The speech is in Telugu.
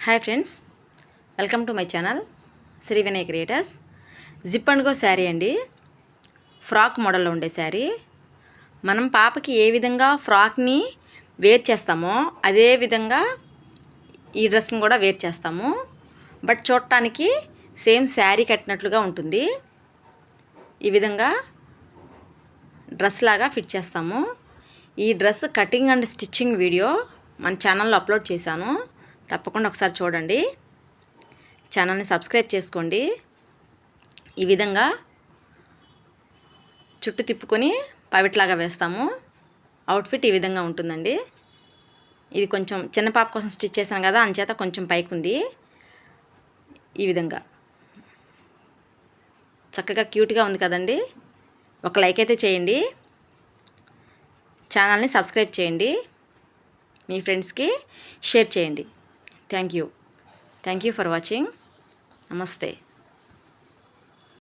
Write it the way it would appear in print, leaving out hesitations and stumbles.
Hi friends, welcome to my channel Sri Vinay creators. Zip and go sari అండి. ఫ్రాక్ మోడల్లో ఉండే శారీ. మనం పాపకి ఏ విధంగా ఫ్రాక్ని వేర్ చేస్తామో అదే విధంగా ఈ డ్రెస్ని కూడా వేర్ చేస్తాము. బట్ చూడటానికి సేమ్ శారీ కట్టినట్లుగా ఉంటుంది. ఈ విధంగా డ్రెస్ లాగా ఫిట్ చేస్తాము. ఈ dress cutting and stitching video మన ఛానల్లో అప్లోడ్ చేశాను. తప్పకుండా ఒకసారి చూడండి. ఛానల్ని సబ్స్క్రైబ్ చేసుకోండి. ఈ విధంగా చుట్టూ తిప్పుకొని పవిట్లాగా వేస్తాము. అవుట్ఫిట్ ఈ విధంగా ఉంటుందండి. ఇది కొంచెం చిన్న పాప కోసం స్టిచ్ చేశాను కదా, అంచేత కొంచెం పైకి ఉంది. ఈ విధంగా చక్కగా క్యూట్గా ఉంది కదండి. ఒక లైక్ అయితే చేయండి. ఛానల్ని సబ్స్క్రైబ్ చేయండి. మీ ఫ్రెండ్స్కి షేర్ చేయండి. Thank you for watching. నమస్తే.